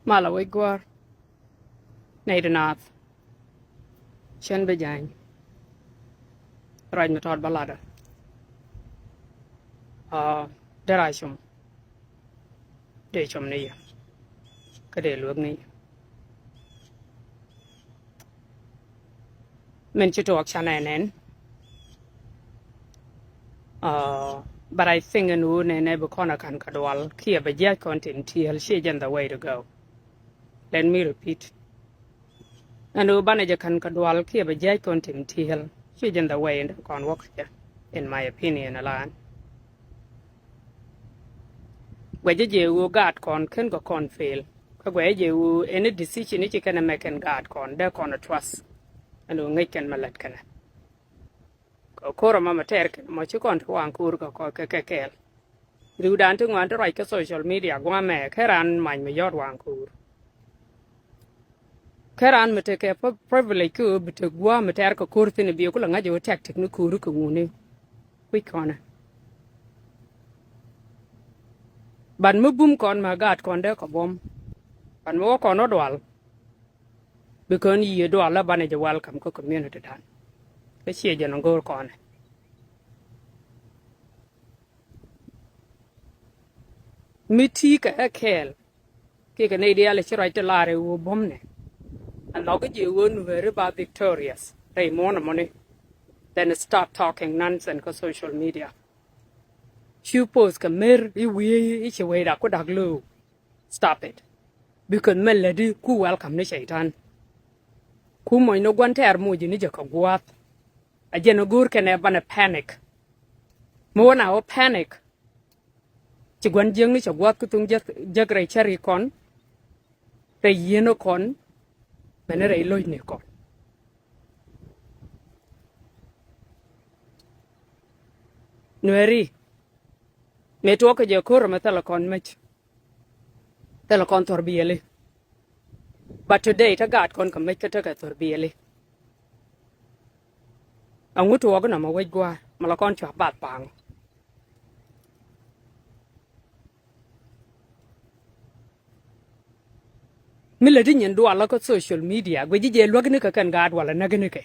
Malawi gwar Nader Nath Shen Bejang Raj Matod Balada Derashum Dechum Ni Kade Lugni Menchito Akshan but I think in Woon never corner can Kadwal, Kia Baja content till she the way to go. Let me repeat. And Ubanaja can Kadwal, Kia Baja content till she the way in the con walk here, in my opinion, alone. Where you guard con can go con fail. Where you any decision you can make and guard con, they're con a trust. And you make and mallet can. Kora mama terk mochi kon tuang kur ko kekel riu dan tu ngan to right ka social media gwa me keran man me yod wang kur keran me te ke privilege ku bit gwa me ter ko kur tin bi ko nga jo tactic nu kur ko ngune wi kona ban mu bum kon ma gat kon de ko bom ban mo ko no dwal because yi dwal la ban je welcome ko community dan ke che je no gor kon miti ka akel ke ne dia le chira te lare wo bomne and log you won very about victorious they money then start talking nonsense on social media you post ka mer we we da ko daglu stop it because melody ku welcome ne shaitan ku mo no gwan ter mu ji ni je ko gwat a je no gur ke ne bana panic mo na o panic ci gwan jeng ni ci gwat ku tung jag ray chari kon re yeno kon mene ray loy ne kon nueri me to ko je ko ma tala kon mech tala kon torbiele but today ta gat kon ka mech ta ka torbiele angu to ko na ma wej gwa ma la kon cha bat pang mila di nyen dwa la ko social media gwe je lwag ne ka kan gad wala na gane ke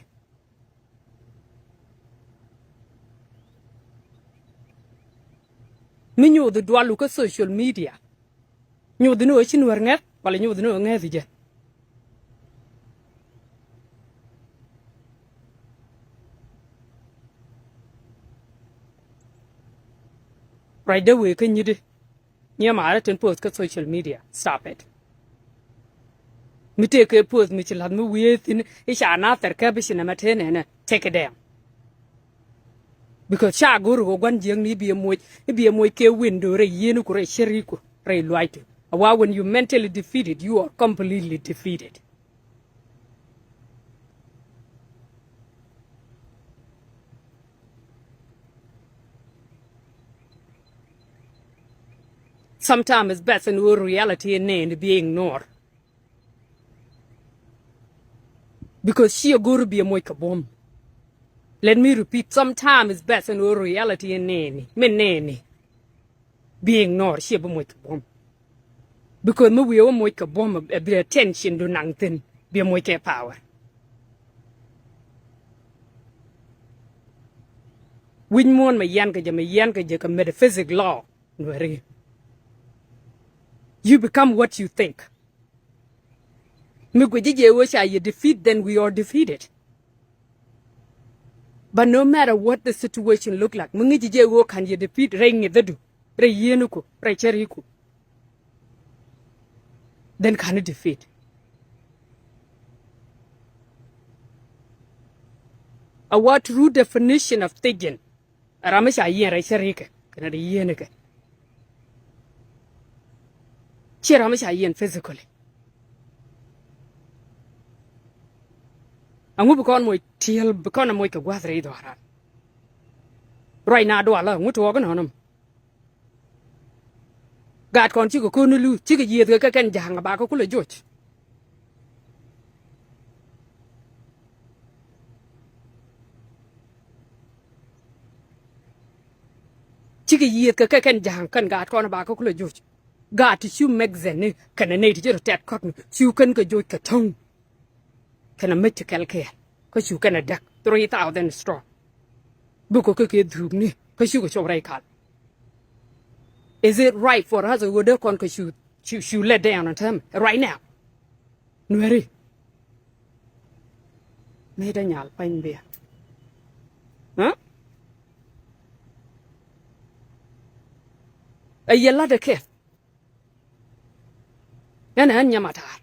mi nyu du dwa lu ko social media nyu du no chin war nget wala nyu du no nget je right away kan yidi nyama ara ten post ko social media stop it mi te ke post mi chi lad mi within isha na ter ka bi sina matene na take it down because sha guru go gwan jeng ni bi moy ke window re yenu ko re sheri ko re loite awa when you mentally defeated you are completely defeated sometimes it's best in reality and being ignored because she guru be moy ka bom. Let me repeat, sometimes it's best in reality and nene. Being ignored, she be moy ka bom. Because me we moy ka bom a bit attention do nangtin be moy ka power. Win mon me yan ka je ka metaphysic law. You become what you think. Me go je wo sha you defeat, then we are defeated. But no matter what the situation look like, mungi je wo kan you defeat ring dedu, re yenuko, re cheriku. Then can you defeat? A true definition of thinking. Ramesha yen re cherike, kana re yenike. Chiramesha yen physically. Angu bukon moy tiel bukon moy ka gwadre idora right now do ala nguto ga nonum gat kon chi ko kunu lu chi ga yed ga kan janga ba ko kula joch chi ga yed ga kan jang kan gat kon ba ko kula joch God to you make zen can a native tat cotton you can go joy tongue can a medical care because you can a duck 3,000 straw Buko cookie drubni because you go show right Is it right for us to go there because you let down on him right now? Nueri. Made a nyal pine beer. Huh? A yellow the kid. Yan yamatar.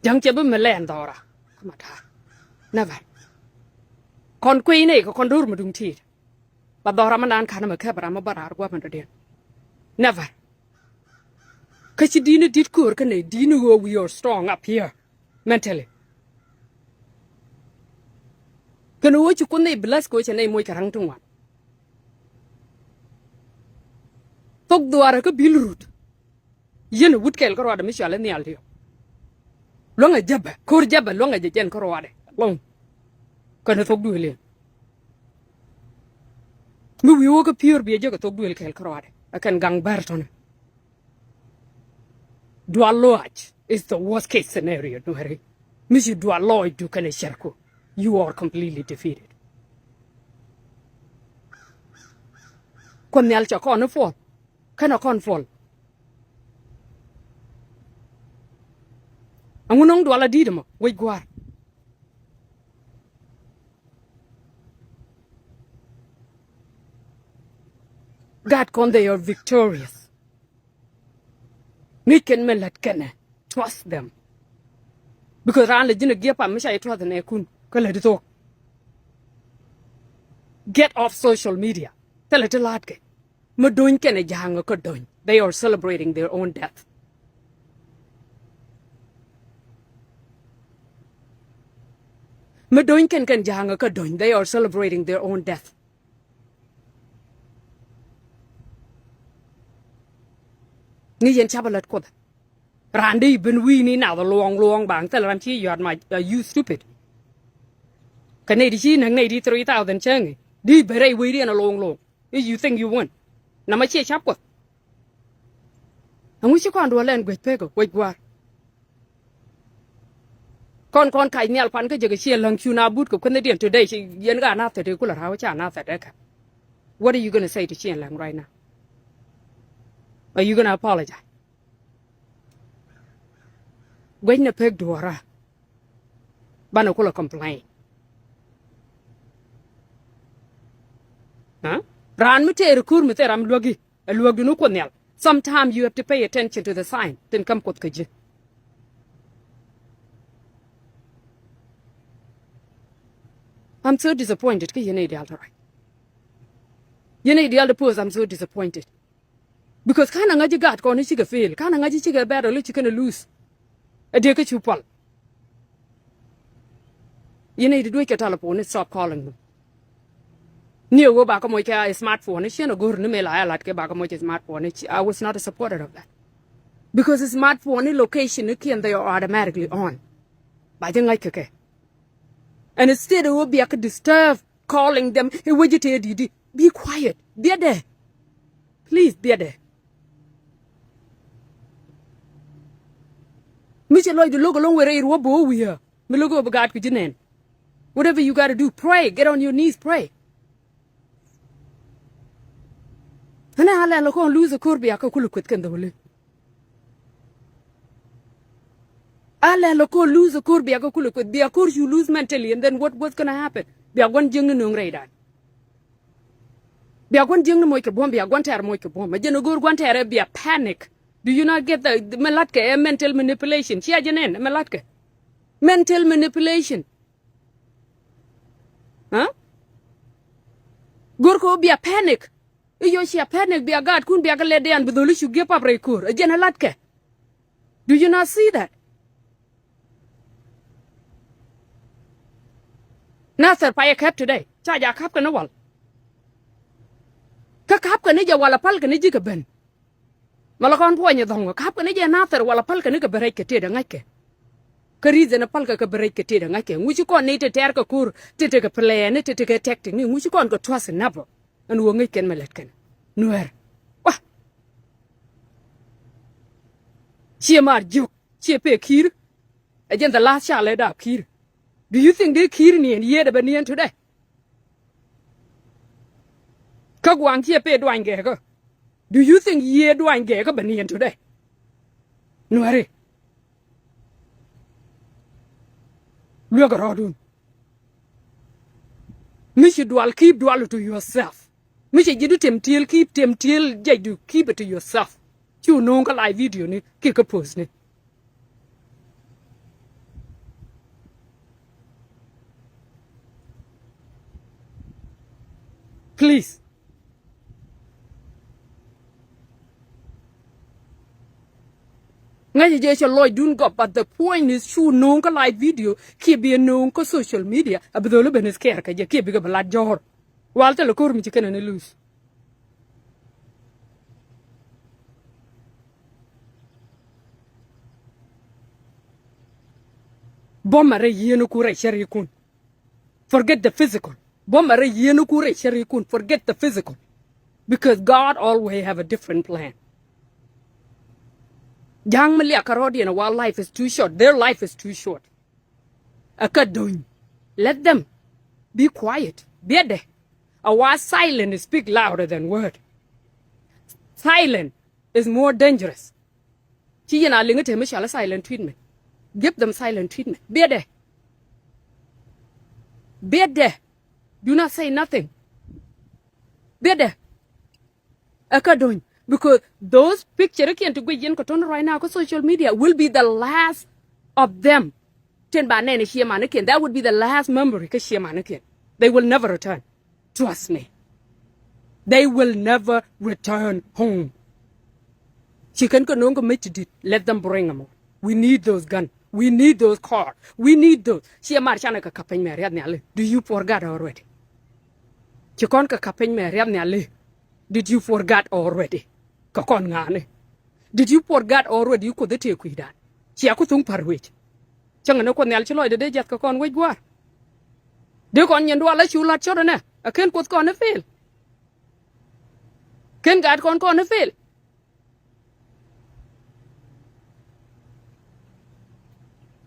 Young Jabum Melandora. Kamata. Never. Con queen a con durmudum teeth. But Doramanan can a cabram about our weapon today. Never. Cause you did cook and didn't we are strong up here. Mentally. Can what you couldn't bless coach and name with a to one. Talk the Araka bill root. Yen would kill Corada Michel and the Aldio. Long a jabber, core jabber, long as the gen corrode. Long. Can I talk to him? We walk a pure be a jug of will kill Corrode. I can gang Burton. Dualoach is the worst case scenario, no hurry. Monsieur Dualoy do can a sherko. You are completely defeated. Con the alcha con a fall. Can a con fall? I'm going to Duala Didamo. Wait, go God con they are victorious. Nick and Mellet can trust them. Because I didn't give up, I trust the Nekun. Get off social media. Tell it a lot. Madoin can a jang or doing. They are celebrating their own death. Madoin can jang or doing. They are celebrating their own death. Niyan chabalat ko. Randy been weenie now the long bang tell him you are my you stupid. Canadian and 83,000 chang. Did bere weedy and a long. You think you won. Now my chair chap what? And we should go to a language pego. Wait, what? Con kai nyal pan ka jaga chia lang chuna but ko Canadian today she yen ga na te kula ha cha na te ka. What are you going to say to Chien Lang right now? Are you going to apologize? When the peg dora, Banakula complain. Huh? Ran mete rekur mete ram luagi, a luagunu konel. Sometimes you have to pay attention to the sign, then come kot kaji. I'm so disappointed. You need the other right. You need the other pose. I'm so disappointed. Because kana ngaji gat ko ni chiga fail, kana ngaji chiga battle lu chikana lose. A dear chupal. You need to do it and stop calling them. Near go back on my smartphone, she no good mail I like back on my smartphone. I was not a supporter of that. Because the smartphone location they are automatically on. By the like okay. And instead of be I could disturb calling them, hey, what you tell Didi? Be quiet. Be there. Please be there. Michel Lloyd, look along where it will be here. Me look over God could you whatever you gotta do, pray. Get on your knees, pray. And I'll look on lose a corby I could look with Kendall. I'll look on lose a corby I could look with. Of course you lose mentally, and then what's gonna happen? Be a one young and radar. Be a one young moika bomb, be a one tear moika bomb. A general one tear be a panic. Do you not get the Malatka mental manipulation? Chia Janen, Malatka. Mental manipulation. Huh? Gorko be a panic. You see a panic be a god, couldn't be a lady and with the wish you give up rekur, a generalatke. Do you not see that? Nasser pay cap today. Chaja cap can a wall. Kakap can a walla palkan a jigabin. Malakon point the hunger cap can a nather while a palkan a break a tid and ike. Cariz and a palka can break a tid and ike, which you can't need to take a cur to take a play and to take a tactic, which you can't go trust and never. And we'll make Meletkin. Nuer Chia mar juk, chia pe kir. Again, the last child led up kir. Do you think they kir ni and ye the banian today? Kagwang chia pe duang gego. Do you think ye duang gego banian today? Nuare. Look at all doing. Mishi dual keep dual to yourself. Mishi you do temtil keep temtil jadu keep it to yourself. You know live video ni kick a post ni. Please. Ngay je cho loy dun go but the point is you know live video keep be known ko social media abdolo benes care ka je keep be la jor. Walter lo kur mi chicken and lose. Bomare yenu kure sharikun. Forget the physical. Bomare yenu kure sharikun. Forget the physical. Because God always have a different plan. Young Malia Karodian, while life is too short, their life is too short. Akadoing. Let them be quiet. Be there. A while silent speak louder than word. Silent is more dangerous. Chiyana lingate mishala silent treatment. Give them silent treatment. Be there. Be there. Do not say nothing. Be there. Akadoing. Because those pictures right now on social media will be the last of them. That would be the last memory. They will never return. Trust me. They will never return home. Let them bring them. We need those guns. We need those cars. We need those. Do you forget already? Did you forget already? Did you forget already? You could take with that. She could think parwit. Changano Cornell Chilo, the day just con wait war. They con you let you lot children. I can't put con a fail. Can God con a fail?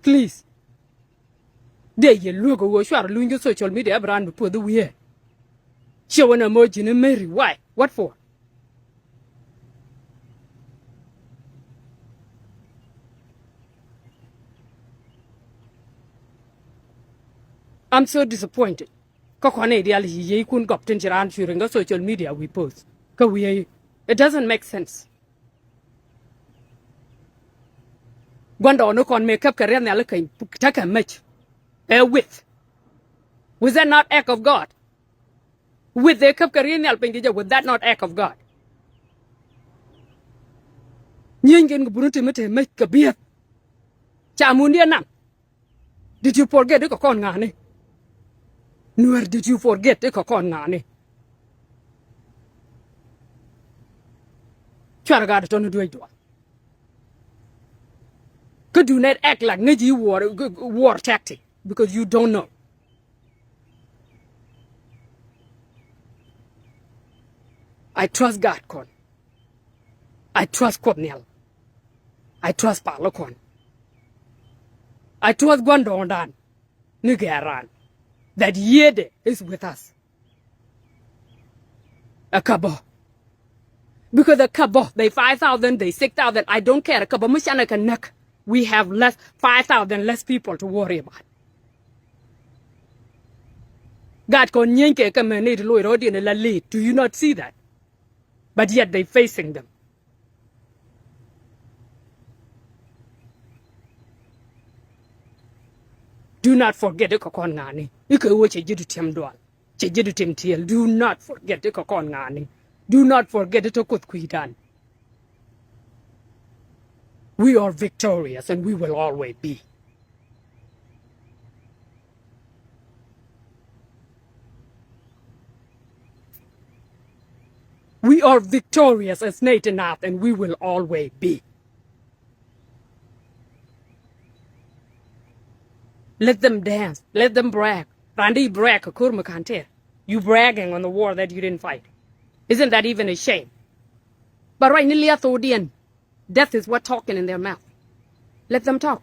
Please. There you look over sure doing social media brand before the weird. Show an emoji in Mary. Why? What for? I'm so disappointed. It social media we post. It doesn't make sense. Gwanda no con makeup career na looking take a match. With. Was that not act of God? With the cup career would that not act of God? Did you forget the con ngani? Nor did you forget the con ngani? Charagat don't do it. Could do not act like Niji war tactic because you don't know. I trust God, Con. I trust Cornell. I trust Palocon. I trust Gwandondan, Nigaran, that Yede is with us. A kabo. Because the kabo, they 5,000, they 6,000, I don't care. A kabo, Mushana can neck. We have 5,000 less people to worry about. God kon nyenke kamenid loirodi in la lead. Do you not see that? But yet they facing them. Do not forget the kokon ngani. You can watch a jidutim dual. Jidutim tiel. Do not forget the kokon ngani. Do not forget the tokut kuidan. We are victorious and we will always be. We are victorious as Nathan Earth and we will always be. Let them dance. Let them brag. Randy brag, you bragging on the war that you didn't fight. Isn't that even a shame? But right now, death is what talking in their mouth. Let them talk.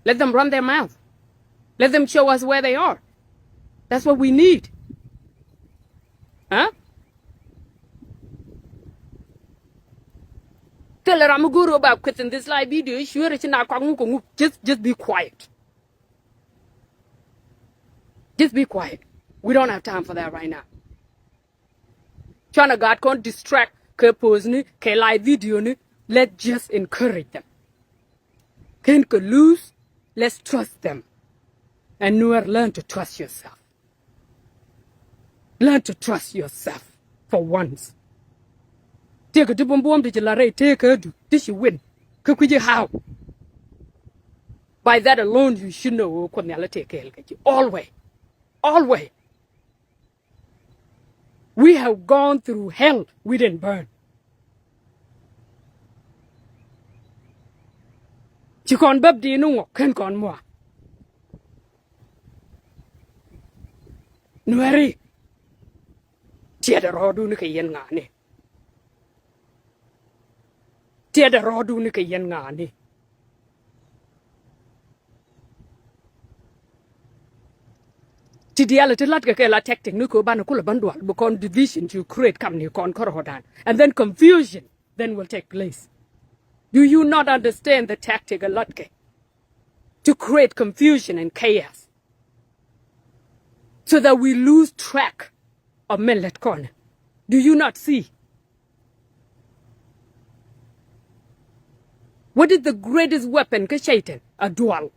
Let them run their mouth. Let them show us where they are. That's what we need. Huh? Tell her I'm a guru about quitting this live video. Just be quiet. Just be quiet. We don't have time for that right now. China God can't distract ke pose ni ke live video ni. Let's just encourage them. Can lose? Let's trust them. And Nuer, learn to trust yourself. Learn to trust yourself for once. Take a bomb to Jalare, take her do. This you win. How? By that alone, you should know always. Always. We have gone through hell. We didn't burn. Chỉ còn bắp đi nó ngọc khen còn mua. Nueri. Chia đã rõ đu nó cái yên ngã nè. Chia đã rõ đu nó cái yên ngã nè. Chỉ đi là lát cái là tactic nó có ban nó cũng là ban đoạt. Because division to create company con khorodan. And then confusion then will take place. Do you not understand the tactic a lot? To create confusion and chaos. So that we lose track of Millet Corner. Do you not see? What is the greatest weapon? Shaitan? A dual.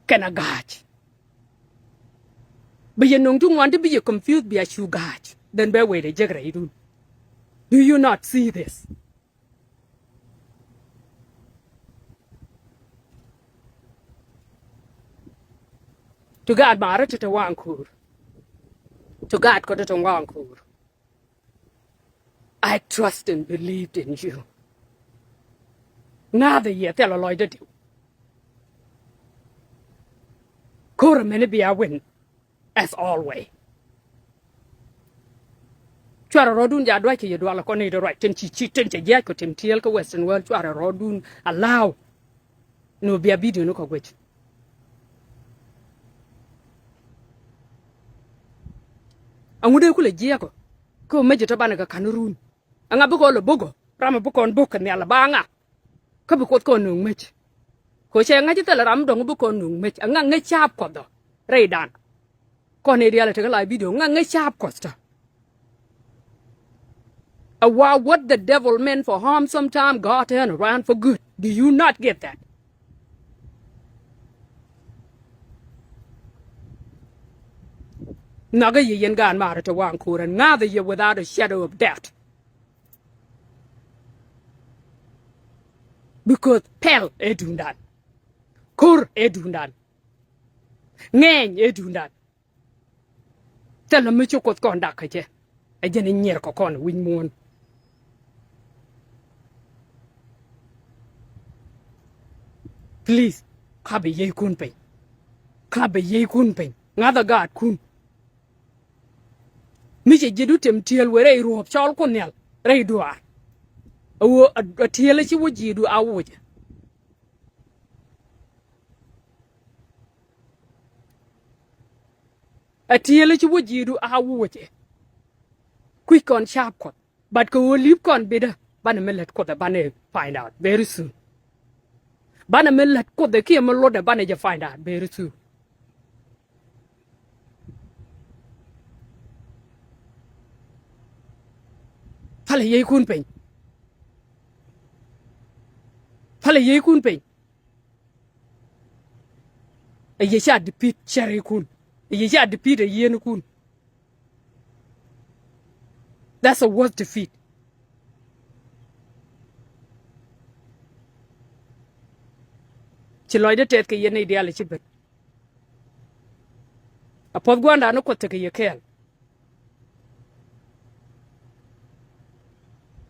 Can a gauge. But you don't want to be confused by a shoe gauge. Then bear way the jagger. Do you not see this? To God, Mara to Wankur. To God, got it on Wankur. I trust and believed in you. Now the year, tell a lawyer do. Kora maybe I win, as always. Chwara rodun ja dwa ke yedwala ko ne the right ten chi ten che ya ko tem tiel ko western world chwara rodun allow no bia video no ko gwech. Angude kule jia ko meje to bana ka kanurun anga buko lo bugo rama buko on buko ne ala banga ka buko ko nung meje ko che nga jitela ram dong buko nung meje anga nga chap ko do reidan ko ne dia la te la video nga chap ko sta wow, what the devil meant for harm sometime God turned around for good. Do you not get that? Naga yen gan mara to Wankur and neither you without a shadow of doubt. Because Pel edundan. Kur edundan. Ngeng edundan. Tell me you got conduct. I didn't near Kokon win moon. Please, Kabe ye kun pay. Kabe ye kun pay. Another God kun. Misha jidutem tiel where a rope chal conel. Ray doa. A tiel she would you do our wood. A tiel she would you do our wood. Quick on sharp cut. But go leave con bidder. Banner millet cut the banner find out very soon. Banner millet cut the key load the banner you find out very soon. Pale ye kun pay. Pale ye kun pay. A ye shot defeat cherry kun. A ye shot defeat a yen kun. That's a worst defeat. Chiloide tet ke yen ideal chibet. A podguanda no kote ke ye kel.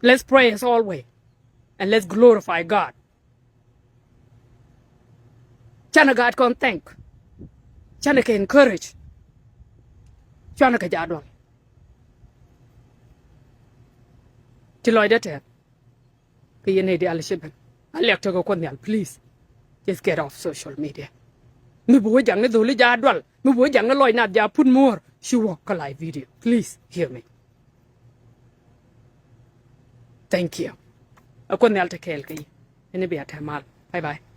Let's pray as always. And let's glorify God. Chana God can thank. Chana can encourage. Chana ka jadwal. Chiloide tet ke yen ideal chibet. I like to go on please. Just get off social media. Me boy jang ne dole jadwal. Me boy jang ne loy nat ja put more. She walk a live video. Please hear me. Thank you. Ako nyal te kel kay. Ini biya tamal. Bye bye.